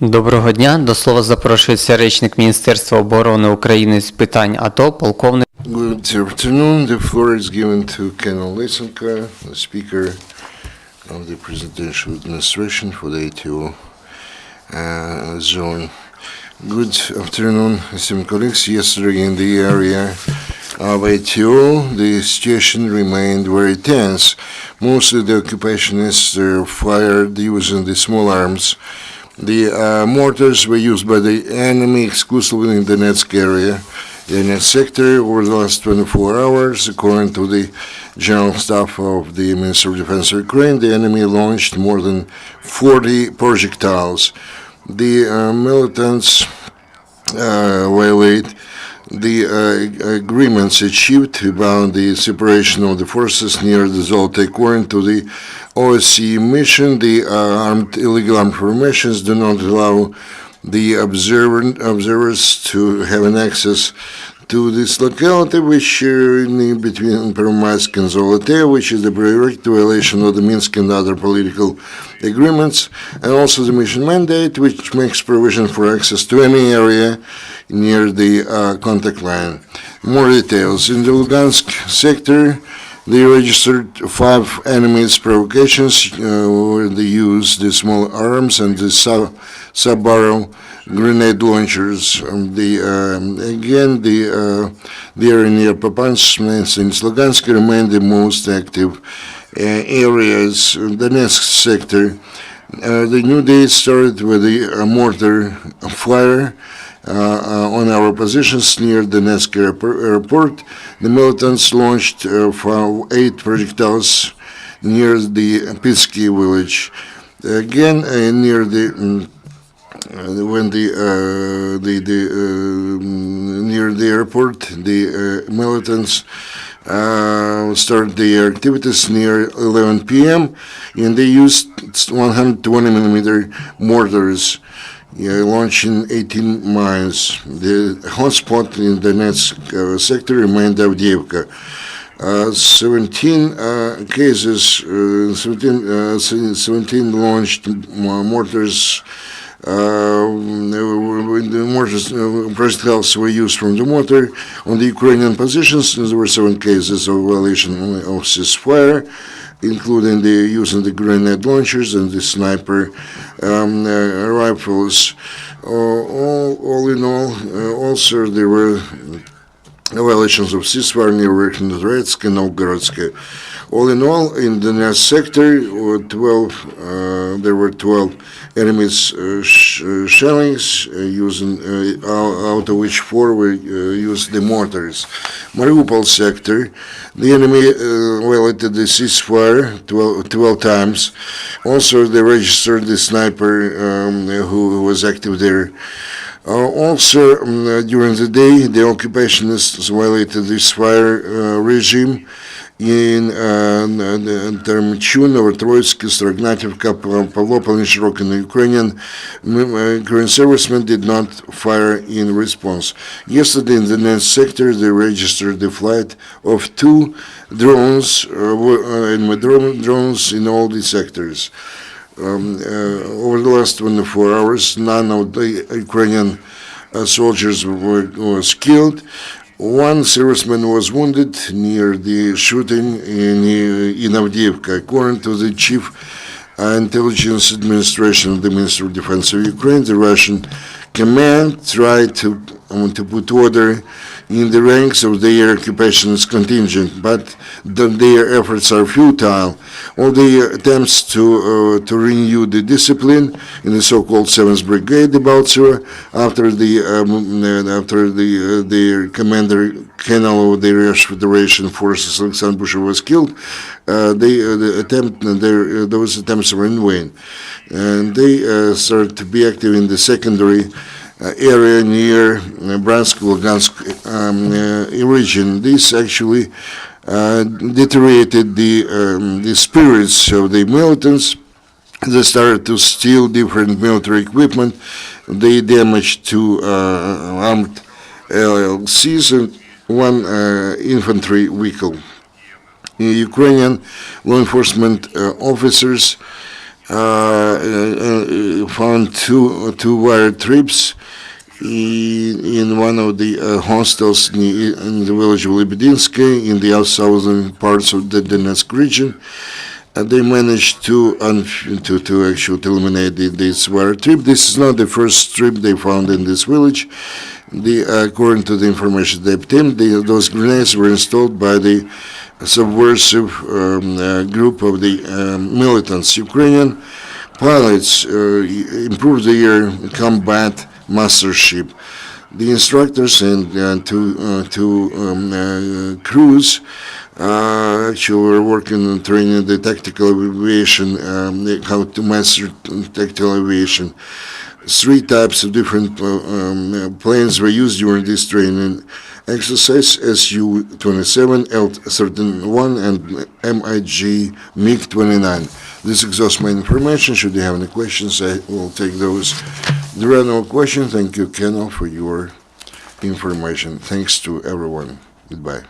Доброго дня. До слова запрошується речник Міністерства оборони України з питань АТО, полковник. Good afternoon. The floor is given to Andriy Lysenko, the Speaker of the Presidential Administration for the ATO zone. Good afternoon, esteemed colleagues. Yesterday in the area of ATO, the situation remained very tense. Mostly the occupationists fired using the small arms. The mortars were used by the enemy exclusively in the Donetsk area. The Donetsk sector over the last 24 hours, according to the General Staff of the Ministry of Defense of Ukraine, the enemy launched more than 40 projectiles. The militants violate the agreements achieved about the separation of the forces near the Zolta. According to the OSCE mission, the illegal armed formations do not allow the observers to have an access to this locality, which between Permysk and Zolotaya, which is the direct violation of the Minsk and other political agreements, and also the mission mandate, which makes provision for access to any area near the contact line. More details. In the Lugansk sector, they registered 5 enemy's provocations where they used the small arms and the sub-barrel grenade launchers. The area near Papansk and Lugansk remain the most active areas. The next sector, the new day started with a mortar fire on our positions near the Donetsk airport. The militants launched 8 projectiles near the Pitsky village. Again, near the near the airport, the militants started their activities near 11 p.m. and they used 120 millimeter mortars. Launching 18 mines. The hotspot in the Donetsk sector remained Avdiivka. 17 cases, 17 launched mortars. Projectiles were used from the mortar on the Ukrainian positions. There were 7 cases of violation of ceasefire, including the using the grenade launchers and the sniper rifles. All in all, also there were violations of ceasefire near Verkhnedretsk and Novgorodsk. All in all, in the Donetsk sector, there were 12 enemy's shellings, using out of which 4 were used the mortars. Mariupol sector, the enemy violated the ceasefire 12 times. Also, they registered the sniper who was active there. Also, during the day, the occupationists violated the ceasefire regime in Termchun, Novotroitsk, Strognatevka, Pavlopol, and Shirokino. Ukrainian servicemen did not fire in response. Yesterday, in the Donetsk sector, they registered the flight of 2 drones, drones in all the sectors. Over the last 24 hours, none of the Ukrainian soldiers was killed. 1 serviceman was wounded near the shooting in Avdiivka. According to the Chief Intelligence Administration of the Ministry of Defense of Ukraine, the Russian command tried to put order in the ranks of their occupationist contingent, but their efforts are futile. All the attempts to renew the discipline in the so-called 7th Brigade, the Baltseva, after their commander, colonel of the Russian Federation forces, Alexander Bushov, was killed, those attempts were in vain. And they started to be active in the secondary area near Bryansk-Lugansk region. This actually deteriorated the spirits of the militants. They started to steal different military equipment. They damaged 2 armed LLCs and 1 infantry vehicle. Ukrainian law enforcement officers found two wire trips in one of the hostels in the village of Lebedynsky in the southern parts of the Donetsk region. They managed to actually eliminate this wire trip. This is not the first trip they found in this village. According to the information they obtained, those grenades were installed by the subversive group of the militants. Ukrainian pilots improved their combat mastership. The instructors and two crews actually were working on training the tactical aviation, how to master tactical aviation. Three types of different planes were used during this training exercise: Su-27, L-31, and MiG-29. This exhausts my information. Should you have any questions, I will take those. There are no questions. Thank you, Kenno, for your information. Thanks to everyone. Goodbye.